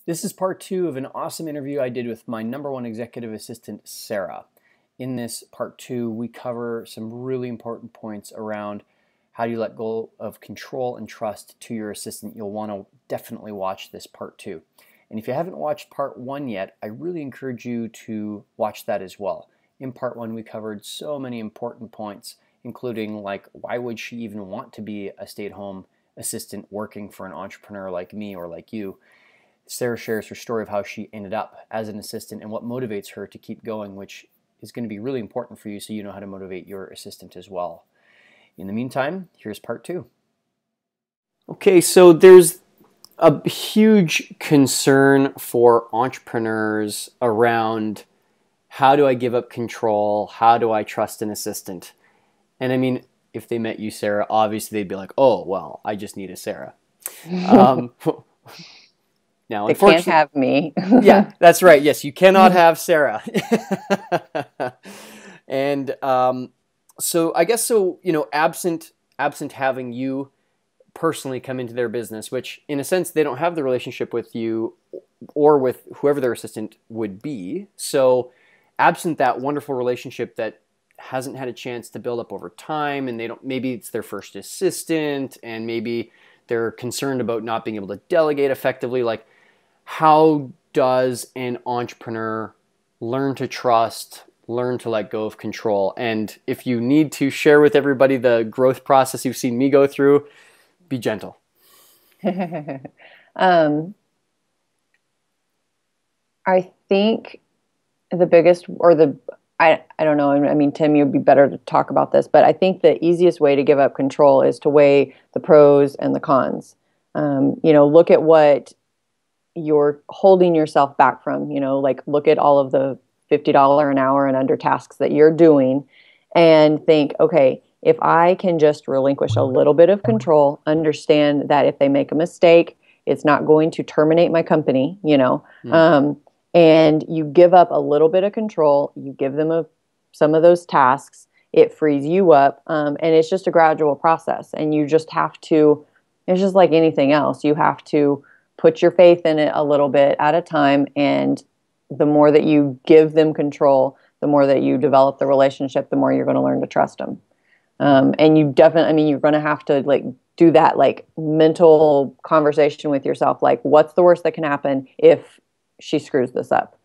This is part two of an awesome interview I did with my number one executive assistant, Sarah. In this part two, we cover some really important points around how do you let go of control and trust to your assistant. You'll want to definitely watch this part two. And if you haven't watched part one yet, I really encourage you to watch that as well. In part one, we covered so many important points, including like why would she even want to be a stay-at-home assistant working for an entrepreneur like me or like you. Sarah shares her story of how she ended up as an assistant and what motivates her to keep going, which is going to be really important for you so you know how to motivate your assistant as well. In the meantime, here's part two. Okay, so there's a huge concern for entrepreneurs around how do I give up control? How do I trust an assistant? And I mean, if they met you, Sarah, obviously they'd be like, oh, well, I just need a Sarah. Now, they can't have me. Yeah, that's right. Yes, you cannot have Sarah. And so I guess so, you know, absent having you personally come into their business, which in a sense they don't have the relationship with you or with whoever their assistant would be. So absent that wonderful relationship that hasn't had a chance to build up over time, and they don't, maybe it's their first assistant and maybe they're concerned about not being able to delegate effectively. Like, how does an entrepreneur learn to trust, learn to let go of control? And if you need to share with everybody the growth process you've seen me go through, be gentle. I think the biggest, I don't know, I mean, Tim, you'd be better to talk about this, but I think the easiest way to give up control is to weigh the pros and the cons. Look at what you're holding yourself back from, like look at all of the $50 an hour and under tasks that you're doing and think, okay, if I can just relinquish a little bit of control, understand that if they make a mistake, it's not going to terminate my company, and you give up a little bit of control, you give them some of those tasks, it frees you up, and it's just a gradual process. And you just have to, it's just like anything else, you have to put your faith in it a little bit at a time. And the more that you give them control, the more that you develop the relationship, the more you're going to learn to trust them. And you definitely, I mean, you're going to have to like do that like mental conversation with yourself. Like, what's the worst that can happen if she screws this up?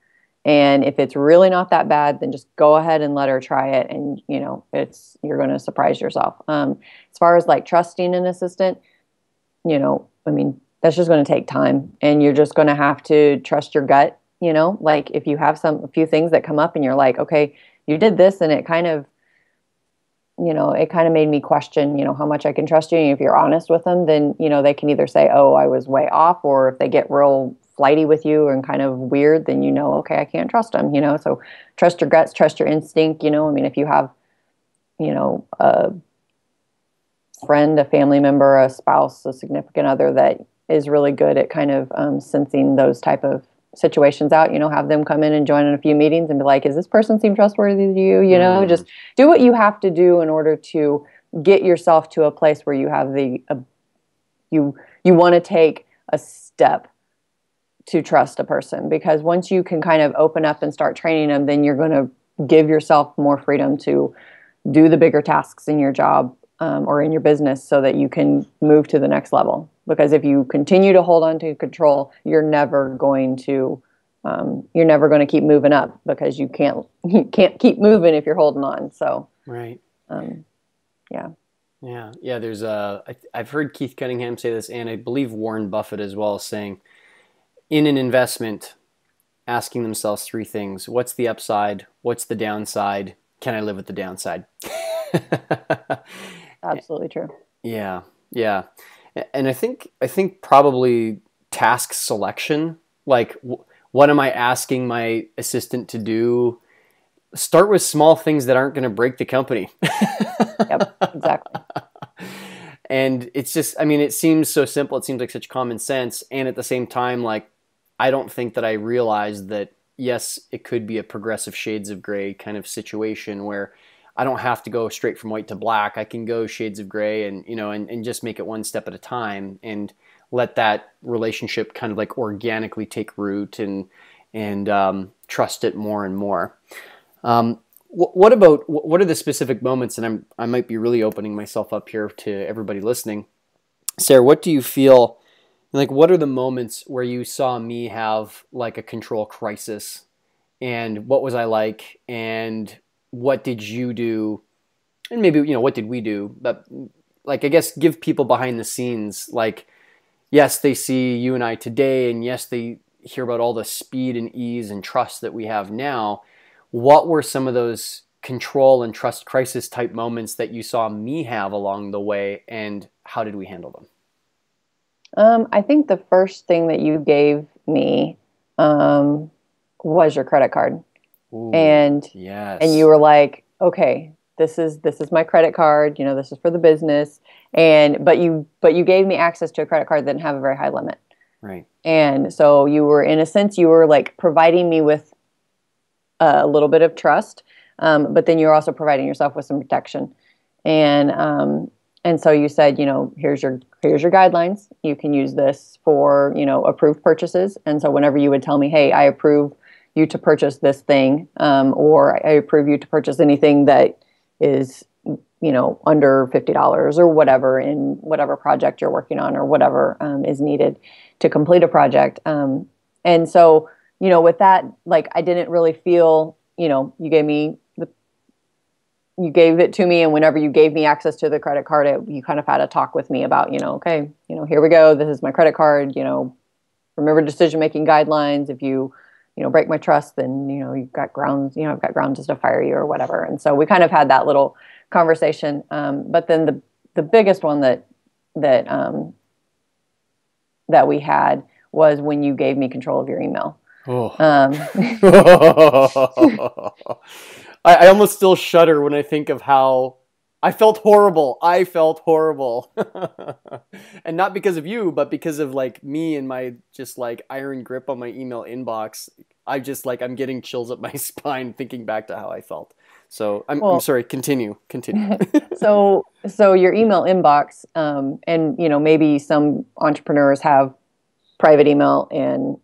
And if it's really not that bad, then just go ahead and let her try it. And, you're going to surprise yourself. As far as like trusting an assistant, I mean, that's just going to take time, and you're just going to have to trust your gut. Like if you have a few things that come up and you're like, okay, you did this and it kind of made me question, how much I can trust you. And if you're honest with them, then, they can either say, oh, I was way off, or if they get real flighty with you and kind of weird, then, okay, I can't trust them, so trust your guts, trust your instinct. I mean, if you have, a friend, a family member, a spouse, a significant other that is really good at kind of sensing those type of situations out, have them come in and join in a few meetings and be like, is this person seem trustworthy to you? Just do what you have to do in order to get yourself to a place where you have you want to take a step to trust a person, because once you can kind of open up and start training them, then you're going to give yourself more freedom to do the bigger tasks in your job or in your business, so that you can move to the next level. Because if you continue to hold on to control, you're never going to keep moving up, because you can't keep moving if you're holding on. So right. Yeah. There's I've heard Keith Cunningham say this, and I believe Warren Buffett as well, saying in an investment, asking themselves three things: what's the upside? What's the downside? Can I live with the downside? Absolutely true. Yeah. And I think probably task selection, like what am I asking my assistant to do? Start with small things that aren't going to break the company. Yep, exactly. And it's just, I mean, it seems so simple. It seems like such common sense. And at the same time, like, I don't think that I realized that, yes, it could be a progressive shades of gray kind of situation where I don't have to go straight from white to black. I can go shades of gray and, and just make it one step at a time. And let that relationship kind of like organically take root and trust it more and more. What are the specific moments, and I might be really opening myself up here to everybody listening. Sarah, what do you feel, like what are the moments where you saw me have like a control crisis, and what was I like, and what did you do, and maybe, what did we do? But like, I guess give people behind the scenes, like, yes, they see you and I today, and yes, they hear about all the speed and ease and trust that we have now. What were some of those control and trust crisis type moments that you saw me have along the way, and how did we handle them? I think the first thing that you gave me was your credit card. Ooh, and yes. you were like, okay, this is my credit card, this is for the business. But you gave me access to a credit card that didn't have a very high limit. Right. And so you were, in a sense, you were like providing me with a little bit of trust, but then you're also providing yourself with some protection. And so you said, here's your guidelines. You can use this for, approved purchases. And so whenever you would tell me, hey, I approve you to purchase this thing, or I approve you to purchase anything that is, under $50 or whatever in whatever project you're working on, or whatever is needed to complete a project. And so, with that, like, I didn't really feel, you gave it to me, and whenever you gave me access to the credit card, you kind of had a talk with me about, okay, here we go. This is my credit card. Remember decision-making guidelines. If you break my trust, then you've got grounds. I've got grounds to fire you or whatever. And so we kind of had that little conversation. But then the biggest one that we had was when you gave me control of your email. Oh. I almost still shudder when I think of how I felt horrible. And not because of you, but because of like me and my just like iron grip on my email inbox. I'm getting chills up my spine thinking back to how I felt. So I'm sorry, continue. So your email inbox, and maybe some entrepreneurs have private email and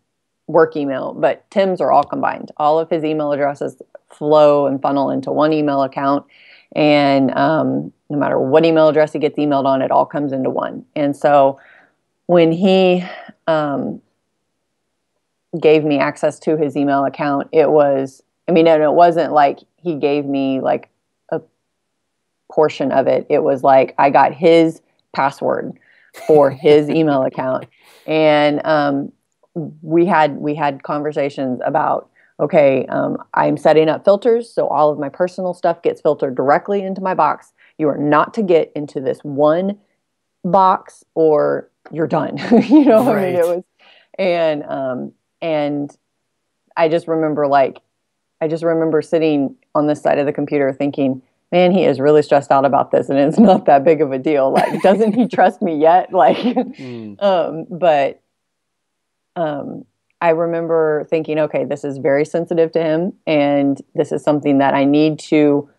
work email, but Tim's are all combined. All of his email addresses flow and funnel into one email account. And no matter what email address he gets emailed on, it all comes into one. And so when he gave me access to his email account, it wasn't like he gave me like a portion of it. It was like I got his password for his email account. And we had conversations about, okay, I'm setting up filters, so all of my personal stuff gets filtered directly into my box. You are not to get into this one box, or you're done. Right. It was, and I just remember sitting on this side of the computer thinking, man, he is really stressed out about this, and it's not that big of a deal. Like, doesn't he trust me yet? Like, but I remember thinking, okay, this is very sensitive to him, and this is something that I need to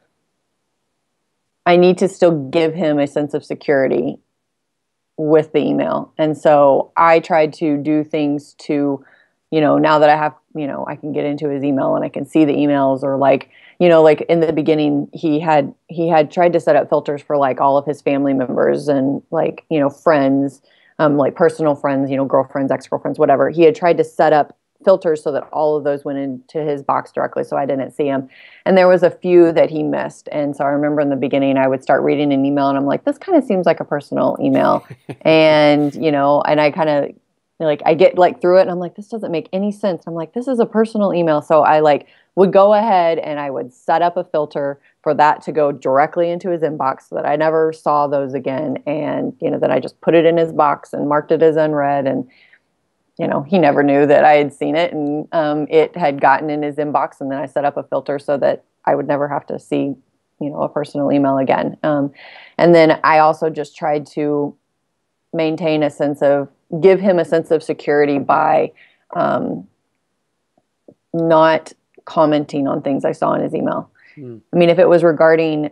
still give him a sense of security with the email. And so I tried to do things to, now that I have, I can get into his email and I can see the emails, or like, like in the beginning, he had tried to set up filters for like all of his family members and like, friends, like personal friends, girlfriends, ex-girlfriends, whatever. He had tried to set up filters so that all of those went into his box directly, so I didn't see them. And there was a few that he missed. And so I remember in the beginning, I would start reading an email and I'm like, this kind of seems like a personal email. And, and I kind of like, I get like through it and I'm like, this doesn't make any sense. I'm like, this is a personal email. So I like would go ahead and I would set up a filter for that to go directly into his inbox so that I never saw those again. And, then I just put it in his box and marked it as unread. And, he never knew that I had seen it, and it had gotten in his inbox. And then I set up a filter so that I would never have to see, a personal email again. And then I also just tried to give him a sense of security by not commenting on things I saw in his email. I mean, if it was regarding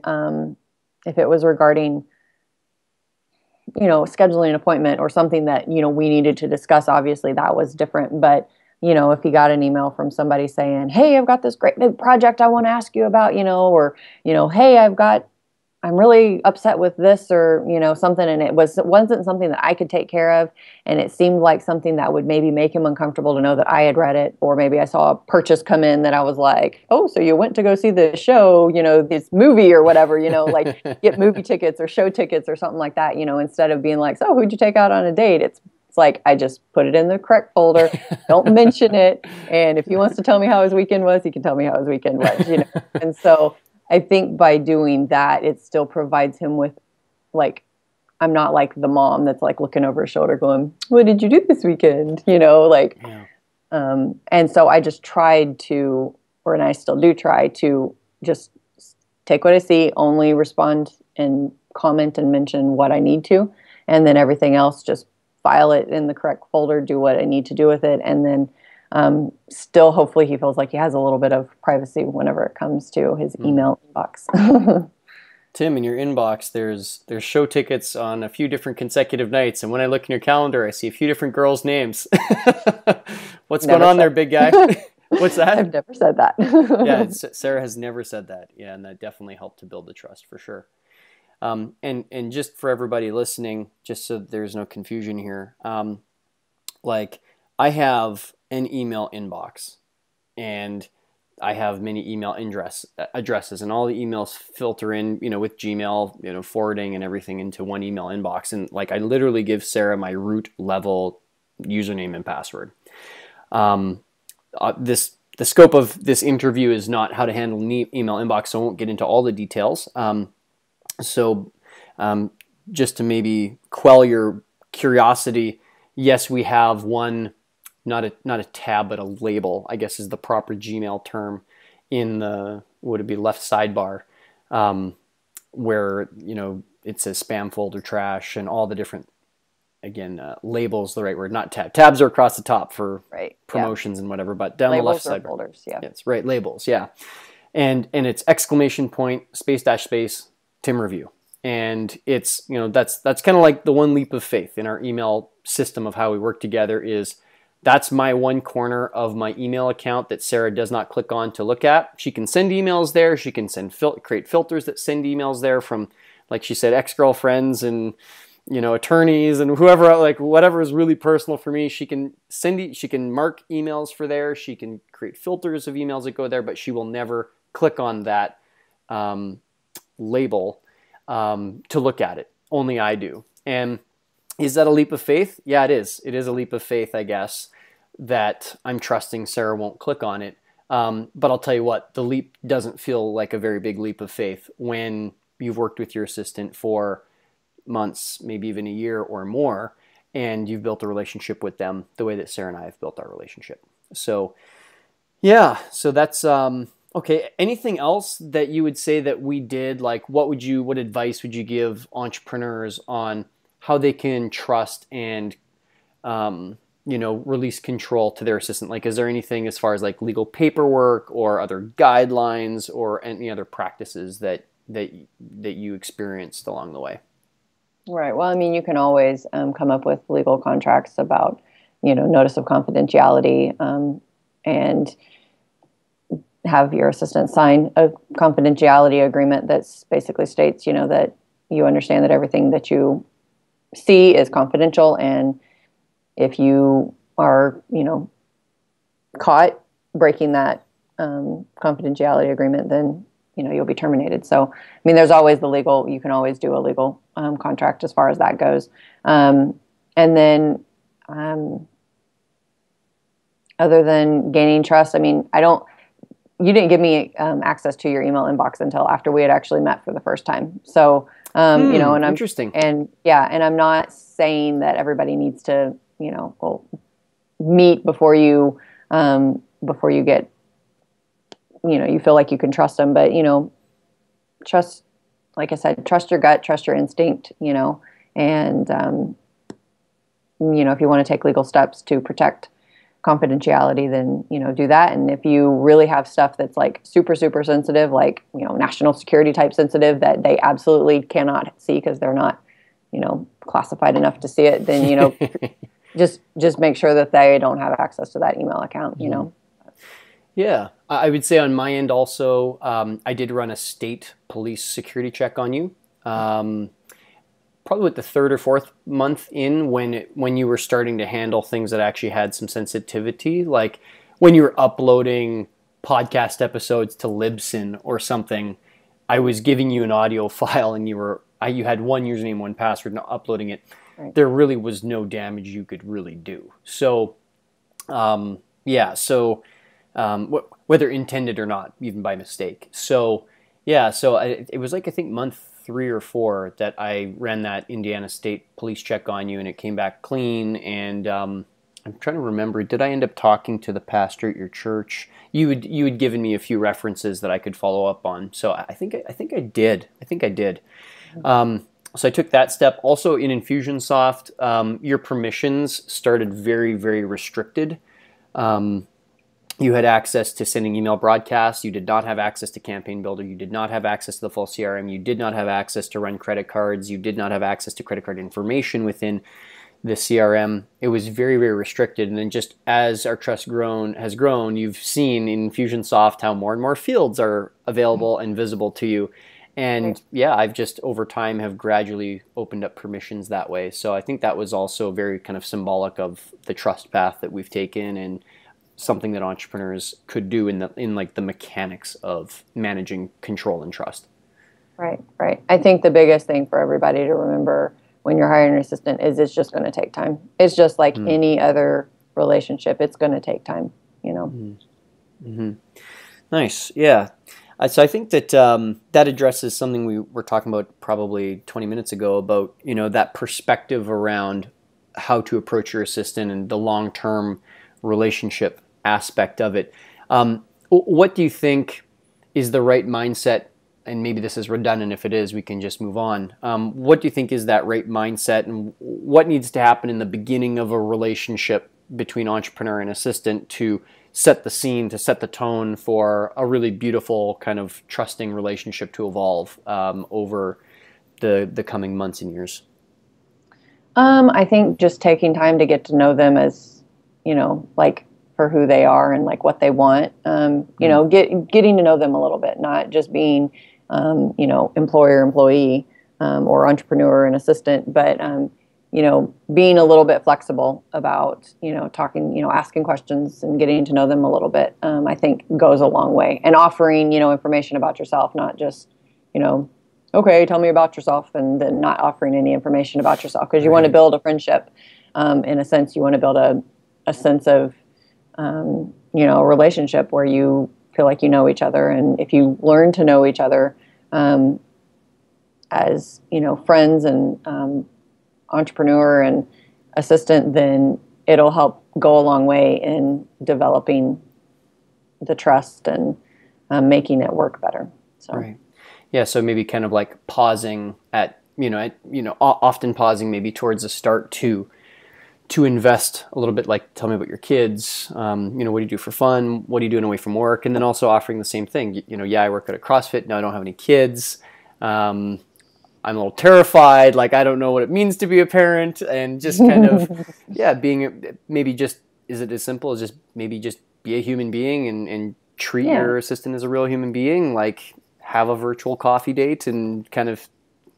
scheduling an appointment or something that, we needed to discuss, obviously that was different. But, if he got an email from somebody saying, hey, I've got this great big project I want to ask you about, or, hey, I'm really upset with this or, something. And it wasn't something that I could take care of. And it seemed like something that would maybe make him uncomfortable to know that I had read it. Or maybe I saw a purchase come in that I was like, oh, so you went to go see the show, this movie or whatever, like get movie tickets or show tickets or something like that, instead of being like, so who'd you take out on a date? It's like, I just put it in the correct folder. Don't mention it. And if he wants to tell me how his weekend was, he can tell me how his weekend was, And so I think by doing that, it still provides him with, like, I'm not like the mom that's like looking over her shoulder going, what did you do this weekend? Yeah. And so I just tried to, and I still do try to just take what I see, only respond and comment and mention what I need to. And then everything else, just file it in the correct folder, do what I need to do with it. And then still, hopefully he feels like he has a little bit of privacy whenever it comes to his email inbox. Tim, in your inbox, there's show tickets on a few different consecutive nights. And when I look in your calendar, I see a few different girls' names. What's going on there, big guy? What's that? I've never said that. Yeah, Sarah has never said that. Yeah, and that definitely helped to build the trust for sure. And just for everybody listening, just so there's no confusion here, like I have an email inbox and I have many email addresses, and all the emails filter in, with Gmail, forwarding and everything into one email inbox. And like, I literally give Sarah my root level username and password. The scope of this interview is not how to handle an email inbox, so I won't get into all the details. So just to maybe quell your curiosity, yes, we have one, not a tab, but a label, I guess is the proper Gmail term, in the, would it be left sidebar, where, it says spam folder, trash, and all the different, again, labels, the right word, not tab. Tabs are across the top for promotions and whatever, but down labels the left sidebar. Folders, yeah. It's right, labels, yeah. And it's exclamation point, space dash space, Tim Review. And it's, that's kind of like the one leap of faith in our email system of how we work together is that's my one corner of my email account that Sarah does not click on to look at. She can send emails there. She can create filters that send emails there from, like she said, ex-girlfriends and, attorneys and whoever, like whatever is really personal for me. She can she can mark emails for there. She can create filters of emails that go there, but she will never click on that label to look at it. Only I do. And is that a leap of faith? Yeah, it is. It is a leap of faith, I guess, that I'm trusting Sarah won't click on it. But I'll tell you what, the leap doesn't feel like a very big leap of faith when you've worked with your assistant for months, maybe even a year or more, and you've built a relationship with them the way that Sarah and I have built our relationship. So, yeah, so that's... Okay, anything else that you would say that we did? Like, what advice would you give entrepreneurs on how they can trust and, release control to their assistant? Like, is there anything as far as like legal paperwork or other guidelines or any other practices that you experienced along the way? Right. Well, I mean, you can always come up with legal contracts about, notice of confidentiality, and have your assistant sign a confidentiality agreement that's basically states, that you understand that everything that you see is confidential. And if you are, caught breaking that confidentiality agreement, then, you'll be terminated. So, I mean, there's always you can always do a legal contract as far as that goes. And then other than gaining trust, I mean, you didn't give me access to your email inbox until after we had actually met for the first time. So, and I'm interesting. And I'm not saying that everybody needs to, meet before you get, you feel like you can trust them, but, trust, like I said, trust your gut, trust your instinct, and, if you want to take legal steps to protect confidentiality, then, do that. And if you really have stuff that's like super, super sensitive, like, national security type sensitive that they absolutely cannot see because they're not classified enough to see it, then, just make sure that they don't have access to that email account, Yeah, I would say on my end also, I did run a state police security check on you. Probably with the third or fourth month in, when you were starting to handle things that actually had some sensitivity, like when you were uploading podcast episodes to Libsyn or something. I was giving you an audio file and you had one username, one password, not uploading it. Right. There really was no damage you could really do. So, whether intended or not, even by mistake. So, it was like, I think month 3 or 4 that I ran that Indiana State police check on you, and it came back clean. And I'm trying to remember, did I end up talking to the pastor at your church? You had given me a few references that I could follow up on. So I think I did. So I took that step. Also in Infusionsoft, your permissions started very, very restricted. You had access to sending email broadcasts. You did not have access to Campaign Builder. You did not have access to the full CRM. You did not have access to run credit cards. You did not have access to credit card information within the CRM. It was very, very restricted. And then just as our trust has grown, you've seen in Infusionsoft how more and more fields are available and visible to you. And I've just over time have gradually opened up permissions that way. So I think that was also very kind of symbolic of the trust path that we've taken, and something that entrepreneurs could do in like the mechanics of managing control and trust. Right. I think the biggest thing for everybody to remember when you're hiring an assistant is it's just going to take time. It's just like any other relationship. It's going to take time, Mm-hmm. Nice. Yeah. So I think that that addresses something we were talking about probably 20 minutes ago about, that perspective around how to approach your assistant and the long-term relationship aspect of it. What do you think is the right mindset? And maybe this is redundant. If it is, we can just move on. What do you think is that right mindset, and what needs to happen in the beginning of a relationship between entrepreneur and assistant to set the scene, to set the tone for a really beautiful kind of trusting relationship to evolve over the coming months and years? I think just taking time to get to know them as, like for who they are and like what they want, getting to know them a little bit, not just being, employer, employee, or entrepreneur and assistant, but, being a little bit flexible about, talking, asking questions and getting to know them a little bit, I think goes a long way. And offering, information about yourself, not just, okay, tell me about yourself, and then not offering any information about yourself, because you want to build a friendship. In a sense, you want to build a sense of, a relationship where you feel like you know each other. And if you learn to know each other as, friends and entrepreneur and assistant, then it'll help go a long way in developing the trust and making it work better. So. Right. Yeah. So maybe kind of like pausing often pausing maybe towards the start to invest a little bit, like tell me about your kids, what do you do for fun? What are you doing away from work? And then also offering the same thing. I work at a CrossFit. No, I don't have any kids. I'm a little terrified. Like, I don't know what it means to be a parent, and just kind of, being maybe just, is it as simple as just be a human being and treat your assistant as a real human being? Like, have a virtual coffee date and kind of,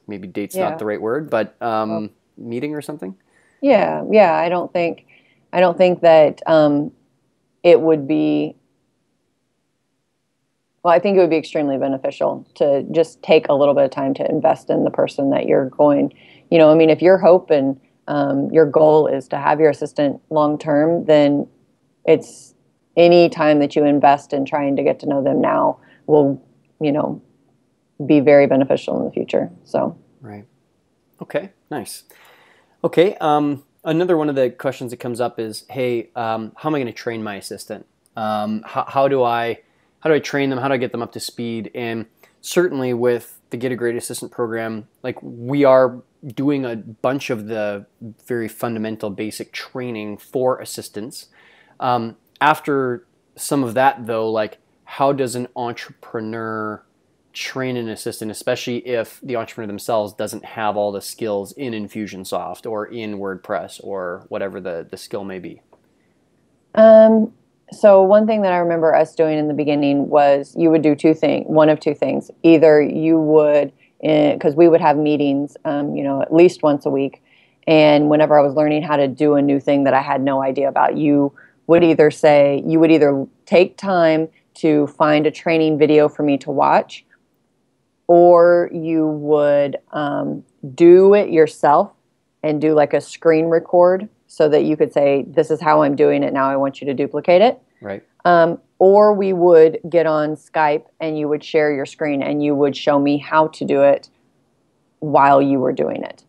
maybe date's not the right word, but meeting or something. Yeah. I don't think that it would be. Well, I think it would be extremely beneficial to just take a little bit of time to invest in the person that you're going. If your hope and your goal is to have your assistant long term, then it's any time that you invest in trying to get to know them now will, be very beneficial in the future. So. Right. Okay. Nice. Okay. Another one of the questions that comes up is, hey, how am I going to train my assistant? How do I train them? How do I get them up to speed? And certainly with the Get a Great Assistant program, like, we are doing a bunch of the very fundamental basic training for assistants. After some of that though, like, how does an entrepreneur train an assistant, especially if the entrepreneur themselves doesn't have all the skills in Infusionsoft or in WordPress or whatever the skill may be? So one thing that I remember us doing in the beginning was you would do one of two things. Either you would, because we would have meetings, at least once a week. And whenever I was learning how to do a new thing that I had no idea about, you would either take time to find a training video for me to watch, or you would do it yourself and do like a screen record so that you could say, this is how I'm doing it now, I want you to duplicate it. Right. Or we would get on Skype and you would share your screen and you would show me how to do it while you were doing it.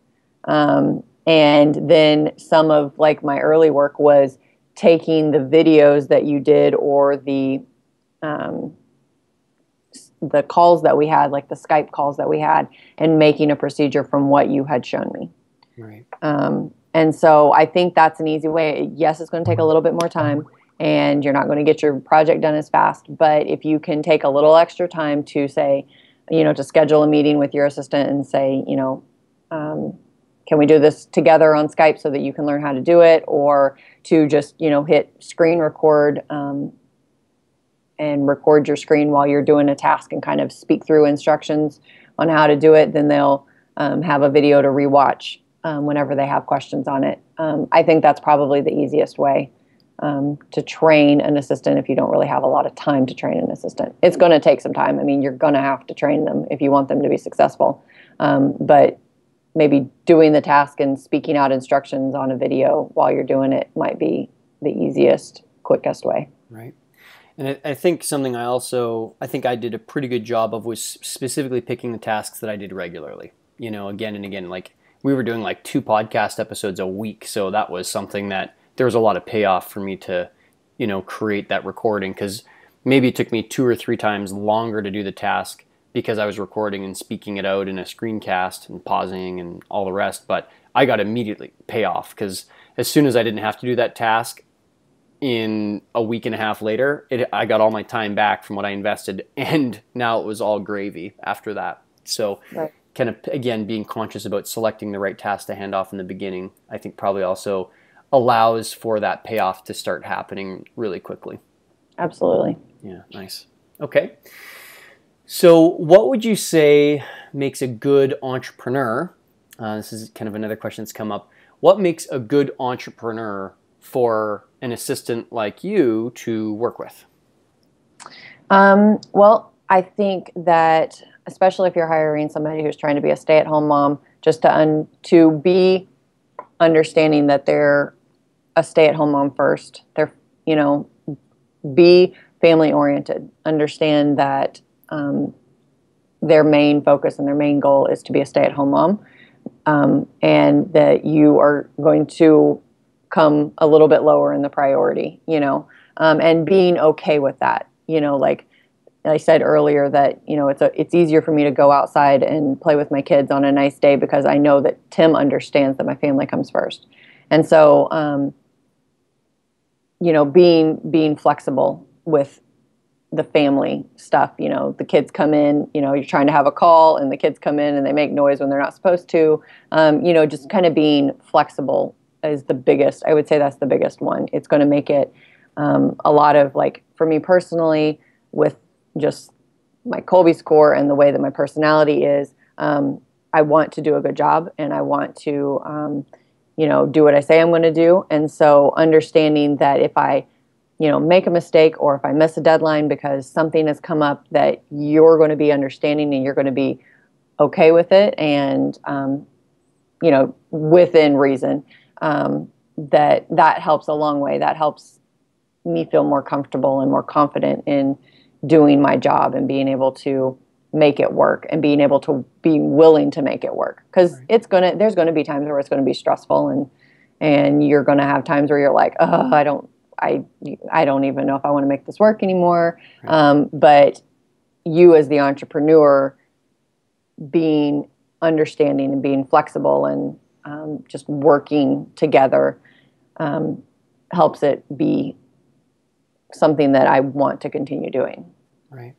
And then some of like my early work was taking the videos that you did or the calls that we had, like the Skype calls that we had, and making a procedure from what you had shown me. Right. And so I think that's an easy way. Yes, it's going to take a little bit more time and you're not going to get your project done as fast. But if you can take a little extra time to say, to schedule a meeting with your assistant and say, can we do this together on Skype so that you can learn how to do it, or to just, hit screen record and record your screen while you're doing a task and kind of speak through instructions on how to do it, then they'll have a video to rewatch whenever they have questions on it. I think that's probably the easiest way to train an assistant if you don't really have a lot of time to train an assistant. It's going to take some time. I mean, you're going to have to train them if you want them to be successful. But maybe doing the task and speaking out instructions on a video while you're doing it might be the easiest, quickest way. Right. And I think something I think I did a pretty good job of was specifically picking the tasks that I did regularly, again and again. Like we were doing like 2 podcast episodes a week. So that was something that there was a lot of payoff for me to, create that recording, because maybe it took me 2 or 3 times longer to do the task because I was recording and speaking it out in a screencast and pausing and all the rest. But I got immediately payoff because as soon as I didn't have to do that task, in a week and a half later, I got all my time back from what I invested, and now it was all gravy after that. So right. Kind of, again, being conscious about selecting the right task to hand off in the beginning, I think probably also allows for that payoff to start happening really quickly. Absolutely. Yeah, nice. Okay. So what would you say makes a good entrepreneur? This is kind of another question that's come up. What makes a good entrepreneur for an assistant like you to work with? Well, I think that especially if you're hiring somebody who's trying to be a stay-at-home mom, just to be understanding that they're a stay-at-home mom first. They're, be family-oriented. Understand that their main focus and their main goal is to be a stay-at-home mom, and that you are going to come a little bit lower in the priority, and being okay with that, like I said earlier that, it's easier for me to go outside and play with my kids on a nice day because I know that Tim understands that my family comes first. And so, being flexible with the family stuff, the kids come in, you're trying to have a call and the kids come in and they make noise when they're not supposed to, just kind of being flexible is the biggest, I would say that's the biggest one. It's going to make it a lot of, like, for me personally, with just my Kolbe score and the way that my personality is, I want to do a good job and I want to, do what I say I'm going to do. And so understanding that if I, make a mistake or if I miss a deadline because something has come up, that you're going to be understanding and you're going to be okay with it and, within reason. That helps a long way. That helps me feel more comfortable and more confident in doing my job and being able to make it work and being able to be willing to make it work. Because right. There's going to be times where it's going to be stressful and you're going to have times where you're like, oh, I don't even know if I want to make this work anymore. Right. But you as the entrepreneur being understanding and being flexible and just working together helps it be something that I want to continue doing. Right.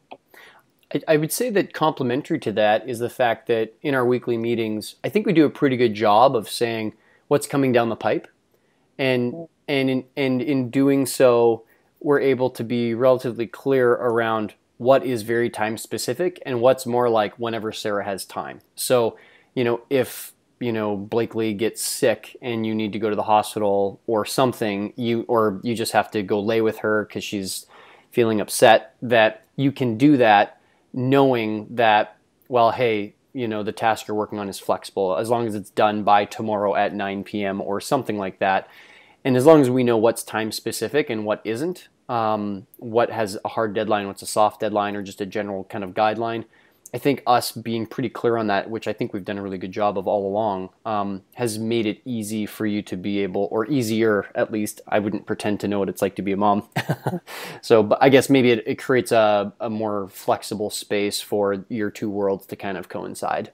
I would say that complementary to that is the fact that in our weekly meetings, I think we do a pretty good job of saying what's coming down the pipe, and in doing so, we're able to be relatively clear around what is very time specific and what's more like whenever Sarah has time. So, if Blakely gets sick and you need to go to the hospital or something, you just have to go lay with her because she's feeling upset, that you can do that knowing that, well, hey, the task you're working on is flexible as long as it's done by tomorrow at 9 p.m. or something like that. And as long as we know what's time specific and what isn't, what has a hard deadline, what's a soft deadline, or just a general kind of guideline, I think us being pretty clear on that, which I think we've done a really good job of all along, has made it easy for you to be able, or easier at least. I wouldn't pretend to know what it's like to be a mom. So, but I guess maybe it creates a more flexible space for your two worlds to kind of coincide.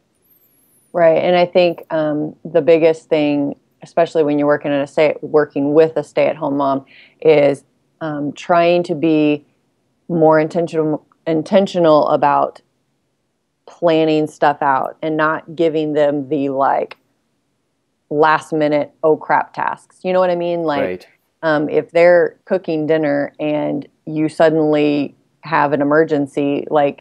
Right. And I think the biggest thing, especially when you're working with a stay-at-home mom, is trying to be more intentional about planning stuff out and not giving them the last minute oh crap tasks. You know what I mean? Right. If they're cooking dinner and you suddenly have an emergency, they're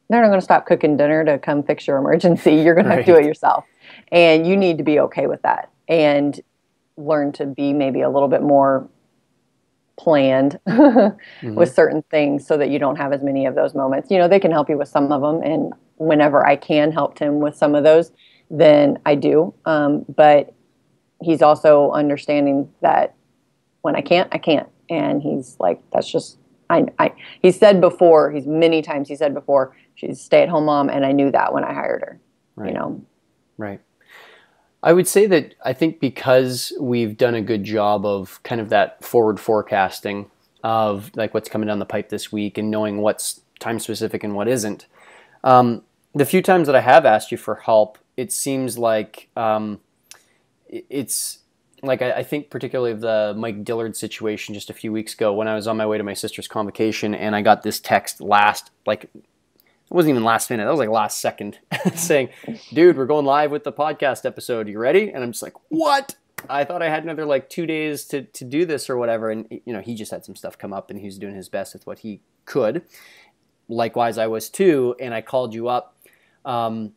not going to stop cooking dinner to come fix your emergency. You're going to have to do it yourself, and you need to be okay with that and learn to be maybe a little bit more planned with certain things so that you don't have as many of those moments. They can help you with some of them, and whenever I can help him with some of those, then I do. But he's also understanding that when I can't, I can't. And he's like, that's just, many times he said before, she's a stay-at-home mom, and I knew that when I hired her. Right. Right. I would say that I think because we've done a good job of kind of that forward forecasting of what's coming down the pipe this week and knowing what's time specific and what isn't. The few times that I have asked you for help, it seems like it's like I think particularly of the Mike Dillard situation just a few weeks ago when I was on my way to my sister's convocation and I got this text it wasn't even last minute. That was last second saying, dude, we're going live with the podcast episode. You ready? And I'm just like, what? I thought I had another 2 days to do this or whatever. And, he just had some stuff come up and he was doing his best with what he could. Likewise, I was too. And I called you up. Correct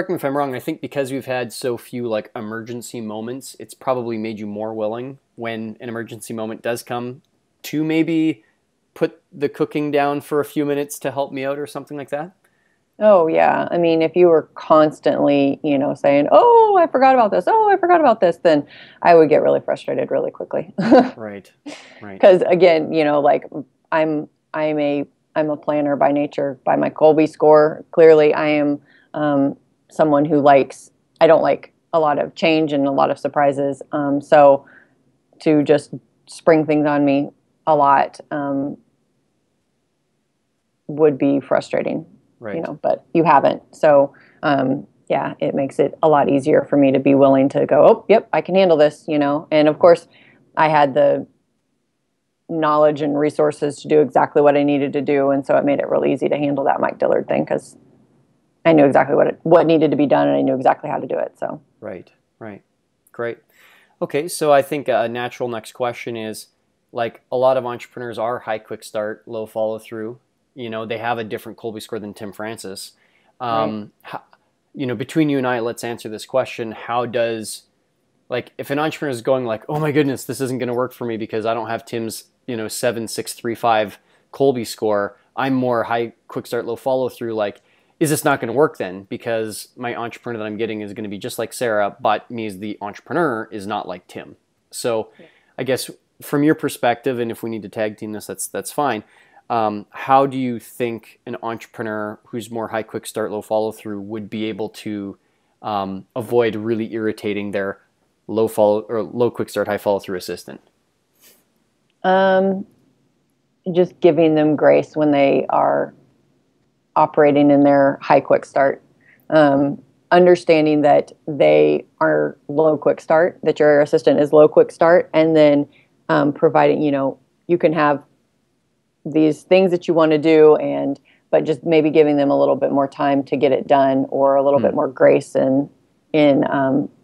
me if I'm wrong. I think because we've had so few emergency moments, it's probably made you more willing when an emergency moment does come to maybe put the cooking down for a few minutes to help me out or something like that? Oh, yeah. I mean, if you were constantly, saying, oh, I forgot about this. Oh, I forgot about this, then I would get really frustrated really quickly. Right. Because again, I'm a planner by nature, by my Kolbe score. Clearly, I am someone who I don't like a lot of change and a lot of surprises. So to just spring things on me a lot would be frustrating, right. But you haven't. So, yeah, it makes it a lot easier for me to be willing to go, oh, yep, I can handle this, And of course, I had the knowledge and resources to do exactly what I needed to do. And so it made it really easy to handle that Mike Dillard thing because I knew exactly what needed to be done and I knew exactly how to do it. So Right. Great. Okay, so I think a natural next question is, a lot of entrepreneurs are high quick start, low follow through. They have a different Kolbe score than Tim Francis. Right. Between you and I, let's answer this question. How does, if an entrepreneur is going oh my goodness, this isn't going to work for me because I don't have Tim's, 7.635 Kolbe score. I'm more high quick start, low follow through. Is this not going to work then? Because my entrepreneur that I'm getting is going to be just like Sarah, but me as the entrepreneur is not like Tim. So I guess from your perspective, and if we need to tag team this, that's fine. How do you think an entrepreneur who's more high quick start, low follow through would be able to avoid really irritating their low quick start, high follow through assistant? Just giving them grace when they are operating in their high quick start. Understanding that they are low quick start, that your assistant is low quick start, and then providing, you can have these things that you want to do, but just maybe giving them a little bit more time to get it done, or a little bit more grace in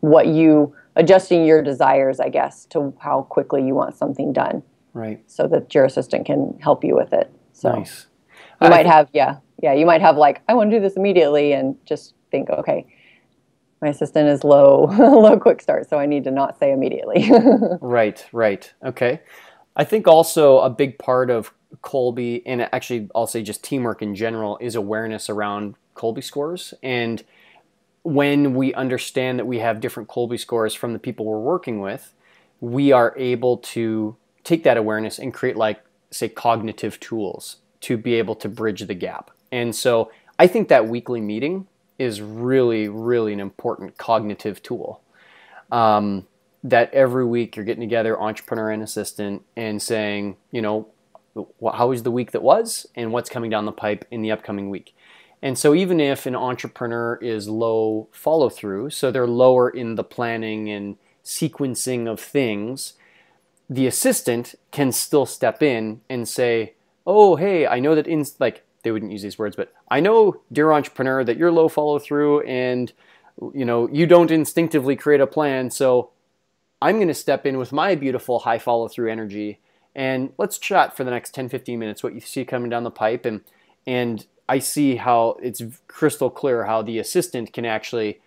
what you adjusting your desires, I guess, to how quickly you want something done. Right. So that your assistant can help you with it. So nice. You might have, you might have like, I want to do this immediately, and just think, okay, my assistant is low quick start, so I need to not say immediately. Right. Okay. I think also a big part of Kolbe, and actually I'll say just teamwork in general, is awareness around Kolbe scores. And when we understand that we have different Kolbe scores from the people we're working with, we are able to take that awareness and create, like, say, cognitive tools to be able to bridge the gap. And so I think that weekly meeting is really, really an important cognitive tool. That every week you're getting together, entrepreneur and assistant, and saying, how was the week that was, and what's coming down the pipe in the upcoming week. And so even if an entrepreneur is low follow through, so they're lower in the planning and sequencing of things, the assistant can still step in and say, oh, hey, I know that they wouldn't use these words, but I know, dear entrepreneur, that you're low follow through and, you don't instinctively create a plan. So I'm going to step in with my beautiful high follow through energy, and let's chat for the next 10, 15 minutes, what you see coming down the pipe. And I see how it's crystal clear how the assistant can actually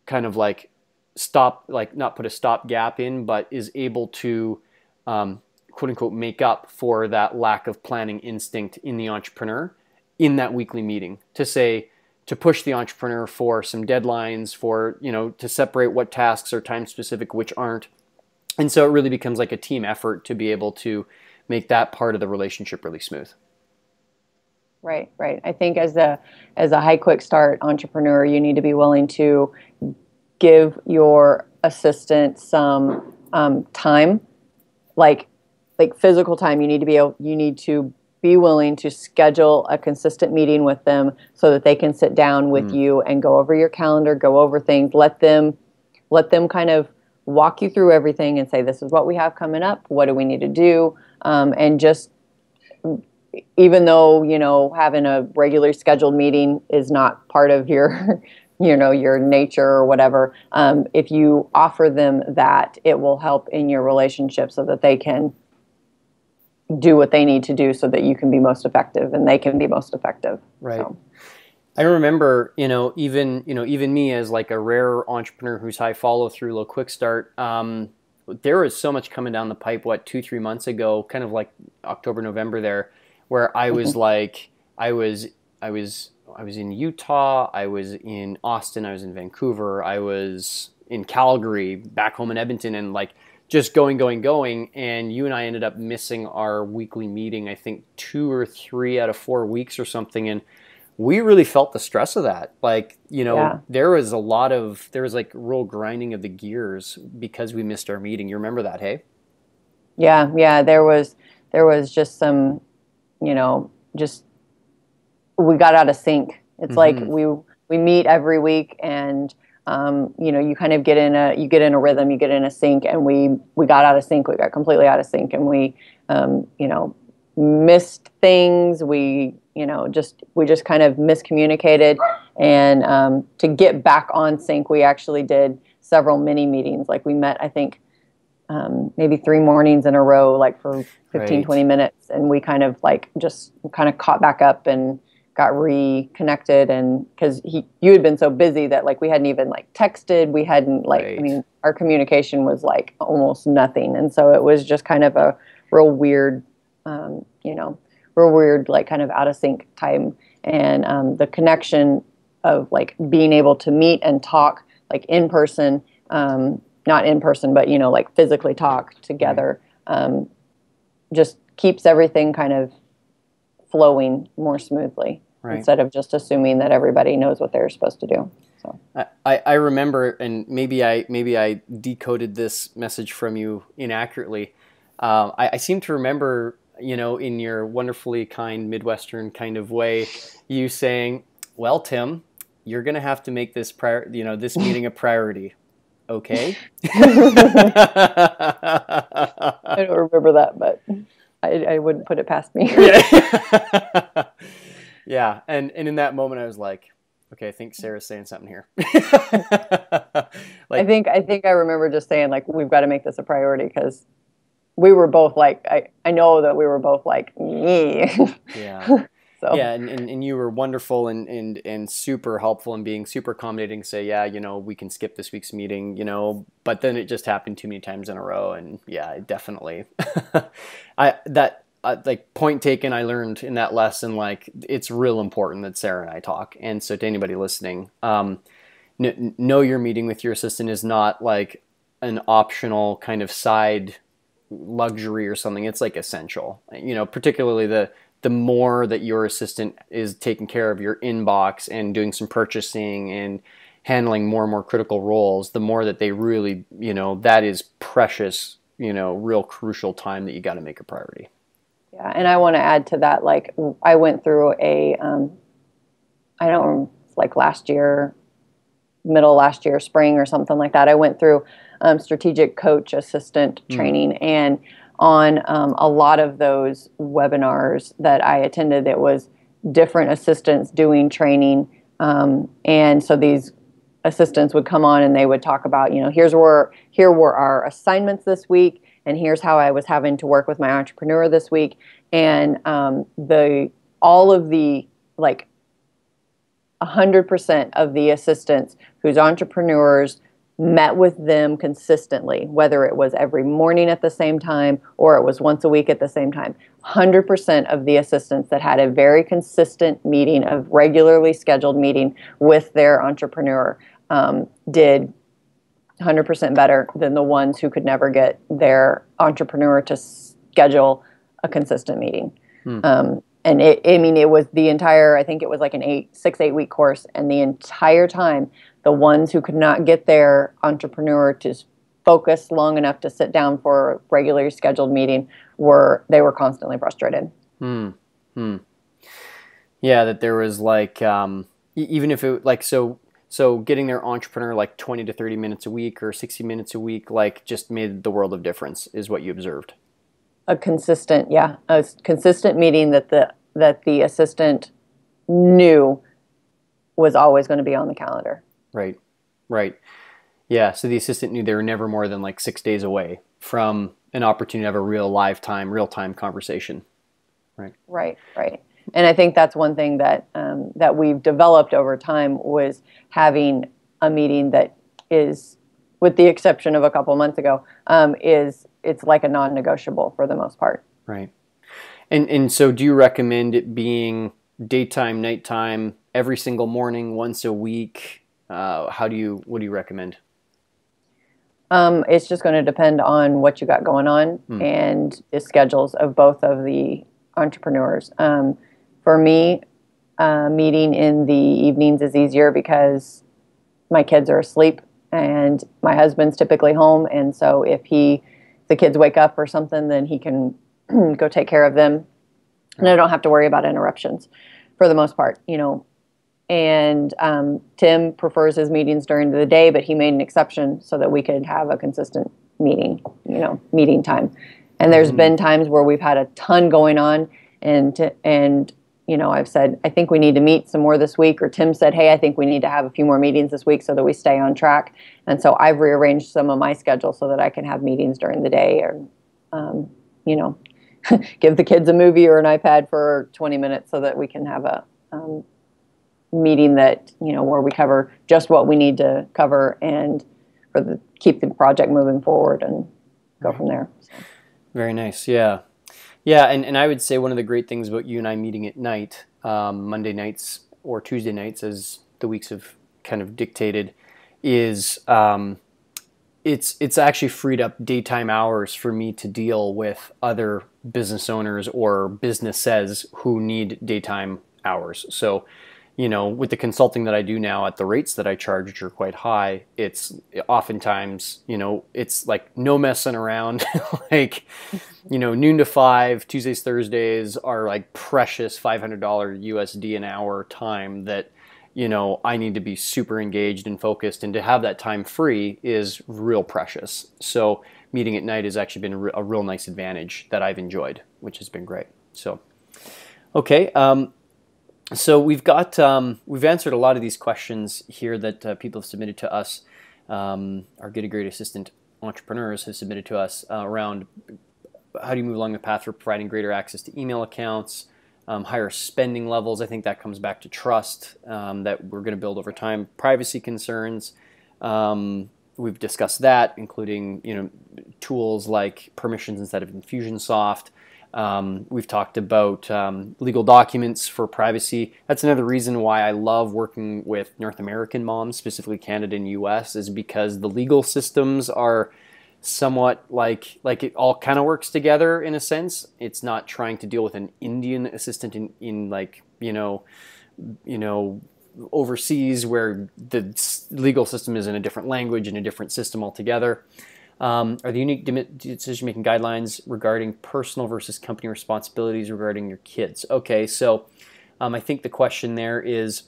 kind of like stop, like not put a stop gap in, but is able to quote unquote make up for that lack of planning instinct in the entrepreneur in that weekly meeting, to push the entrepreneur for some deadlines, to separate what tasks are time specific, which aren't. And so it really becomes like a team effort to be able to make that part of the relationship really smooth. Right. I think as a high quick start entrepreneur, you need to be willing to give your assistant some time, like physical time. You need to be willing to schedule a consistent meeting with them so that they can sit down with you and go over your calendar, go over things. Let them kind of walk you through everything and say, this is what we have coming up. What do we need to do? And just, even though, having a regularly scheduled meeting is not part of your, your nature or whatever, if you offer them that, it will help in your relationship so that they can do what they need to do so that you can be most effective and they can be most effective. Right. So. I remember, even me as like a rare entrepreneur who's high follow through, low quick start, there was so much coming down the pipe, 2-3 months ago, kind of like October, November there, where I was like, I was in Utah, I was in Austin, I was in Vancouver, I was in Calgary, back home in Edmonton, and like just going, and you and I ended up missing our weekly meeting, I think 2 or 3 out of 4 weeks or something, and we really felt the stress of that. There was like real grinding of the gears because we missed our meeting. You remember that, hey? Yeah, there was just some, just we got out of sync. It's like we meet every week, and you kind of get in a rhythm, you get in a sync, and we got out of sync. We got completely out of sync, and we missed things. We just kind of miscommunicated, and to get back on sync, we actually did several mini meetings. Like we met, I think, maybe 3 mornings in a row, like for 15, 20 minutes. And we kind of caught back up and got reconnected. And because you had been so busy that like we hadn't even like texted, we hadn't our communication was like almost nothing. And so it was just kind of a real weird, like kind of out of sync time. And the connection of like being able to meet and talk like in person, not in person, but like physically talk together, just keeps everything kind of flowing more smoothly, instead of just assuming that everybody knows what they're supposed to do. So I remember, and maybe I decoded this message from you inaccurately. I seem to remember, in your wonderfully kind Midwestern kind of way, you saying, "Well, Tim, you're going to have to make this this meeting a priority." Okay. I don't remember that, but I wouldn't put it past me. Yeah. Yeah. And in that moment I was like, okay, I think Sarah's saying something here. I Like, think I remember just saying like we've got to make this a priority because we were both like I know that we were both like yeah. so Yeah, and you were wonderful and super helpful and being super accommodating. Say, yeah, we can skip this week's meeting, but then it just happened too many times in a row, and yeah, definitely. Like point taken. I learned in that lesson, like it's real important that Sarah and I talk. And so to anybody listening, know your meeting with your assistant is not like an optional kind of side luxury or something. It's like essential. Particularly the more that your assistant is taking care of your inbox and doing some purchasing and handling more and more critical roles, the more that they really, that is precious, real crucial time that you got to make a priority. yeah, and I want to add to that, like I went through I don't like last year, middle last year, spring or something like that. I went through strategic coach assistant training, and on a lot of those webinars that I attended, it was different assistants doing training, and so these assistants would come on and they would talk about, here were our assignments this week, and here's how I was having to work with my entrepreneur this week, and all of the like 100% of the assistants whose entrepreneurs met with them consistently, whether it was every morning at the same time or it was once a week at the same time. 100% of the assistants that had a very consistent meeting, a regularly scheduled meeting with their entrepreneur, did 100% better than the ones who could never get their entrepreneur to schedule a consistent meeting. And it was the entire, I think it was like an 8 week course. And the entire time, the ones who could not get their entrepreneur to focus long enough to sit down for a regularly scheduled meeting they were constantly frustrated. Yeah, that there was like, even if it like, so getting their entrepreneur like 20 to 30 minutes a week or 60 minutes a week, like just made the world of difference is what you observed. A consistent meeting that the assistant knew was always going to be on the calendar. Right. Yeah, so the assistant knew they were never more than like 6 days away from an opportunity to have a real-time conversation. Right. And I think that's one thing that we've developed over time was having a meeting that is, with the exception of a couple months ago, it's like a non-negotiable for the most part. Right. And so do you recommend it being daytime, nighttime, every single morning, once a week? What do you recommend? It's just going to depend on what you got going on and the schedules of both of the entrepreneurs. For me, meeting in the evenings is easier because my kids are asleep and my husband's typically home. And so if the kids wake up or something, then he can go take care of them. And I don't have to worry about interruptions for the most part, And Tim prefers his meetings during the day, but he made an exception so that we could have a consistent meeting time. And there's been times where we've had a ton going on, and I've said, I think we need to meet some more this week, or Tim said, hey, I think we need to have a few more meetings this week so that we stay on track. And so I've rearranged some of my schedule so that I can have meetings during the day, or give the kids a movie or an iPad for 20 minutes so that we can have a meeting that, where we cover just what we need to cover and keep the project moving forward and go from there. So. Very nice. Yeah. Yeah. And I would say one of the great things about you and I meeting at night, Monday nights or Tuesday nights, as the weeks have kind of dictated, is it's actually freed up daytime hours for me to deal with other business owners or businesses who need daytime hours. So, with the consulting that I do now at the rates that I charge, which are quite high, it's oftentimes, it's like no messing around. Like, noon to 5, Tuesdays, Thursdays are like precious $500 USD an hour time that, I need to be super engaged and focused, and to have that time free is real precious. So meeting at night has actually been a real nice advantage that I've enjoyed. which has been great. So, okay. So we've answered a lot of these questions here that people have submitted to us. Our Get a Great Assistant entrepreneurs have submitted to us around how do you move along the path for providing greater access to email accounts, higher spending levels. I think that comes back to trust that we're going to build over time. Privacy concerns. We've discussed that, including tools like permissions instead of Infusionsoft. We've talked about legal documents for privacy. That's another reason why I love working with North American moms, specifically Canada and US, is because the legal systems are somewhat like it all kind of works together in a sense. It's not trying to deal with an Indian assistant in like, overseas where the legal system is in a different language and a different system altogether. Are the unique decision-making guidelines regarding personal versus company responsibilities regarding your kids? Okay, so I think the question there is,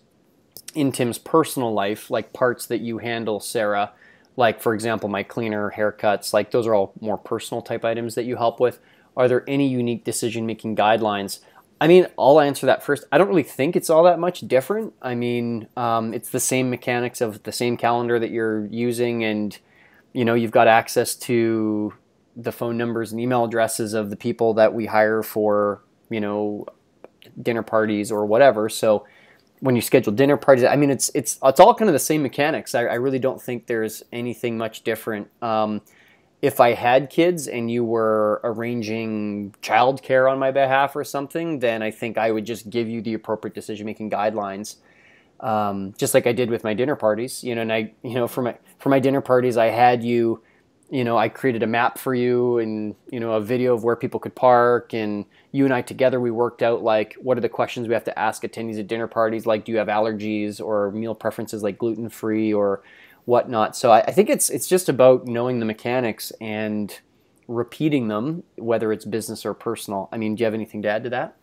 in Tim's personal life, like parts that you handle, Sarah, like, for example, my cleaner, haircuts, like those are all more personal type items that you help with. Are there any unique decision-making guidelines? I mean, I'll answer that first. I don't really think it's all that much different. I mean, it's the same mechanics of the same calendar that you're using, and you've got access to the phone numbers and email addresses of the people that we hire for, dinner parties or whatever. So when you schedule dinner parties, I mean, it's all kind of the same mechanics. I really don't think there's anything much different. If I had kids and you were arranging childcare on my behalf or something, then I think I would just give you the appropriate decision-making guidelines. Just like I did with my dinner parties, and for my dinner parties, I had I created a map for you and, a video of where people could park, and you and I together, we worked out like, what are the questions we have to ask attendees at dinner parties? Like, do you have allergies or meal preferences like gluten-free or whatnot? So I think it's just about knowing the mechanics and repeating them, whether it's business or personal. I mean, do you have anything to add to that?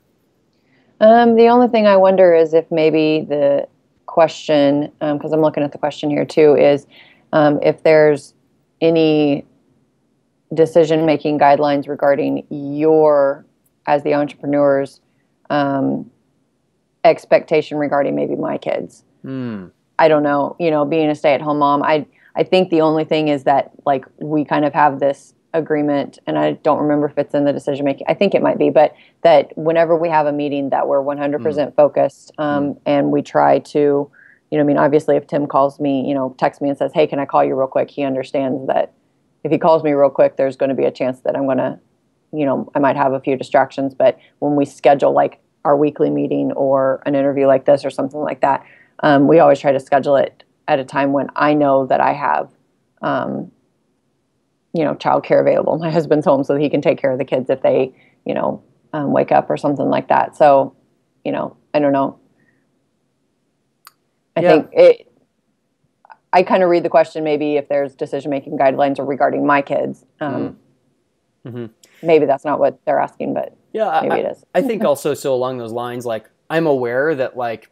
The only thing I wonder is if maybe the question, because I'm looking at the question here too, is if there's any decision-making guidelines regarding your, as the entrepreneur's, expectation regarding maybe my kids. I don't know, being a stay-at-home mom, I think the only thing is that, like, we kind of have this agreement, and I don't remember if it's in the decision-making. I think it might be, but that whenever we have a meeting that we're 100% focused, and we try to, obviously if Tim calls me, texts me and says, hey, can I call you real quick? He understands that if he calls me real quick, there's going to be a chance that I'm going to, I might have a few distractions. But when we schedule like our weekly meeting or an interview like this or something like that, we always try to schedule it at a time when I know that I have, childcare available. My husband's home so that he can take care of the kids if they, wake up or something like that. So, I don't know. I think I kind of read the question, maybe if there's decision-making guidelines regarding my kids. Maybe that's not what they're asking, but maybe it is. I think also, so along those lines, like, I'm aware that like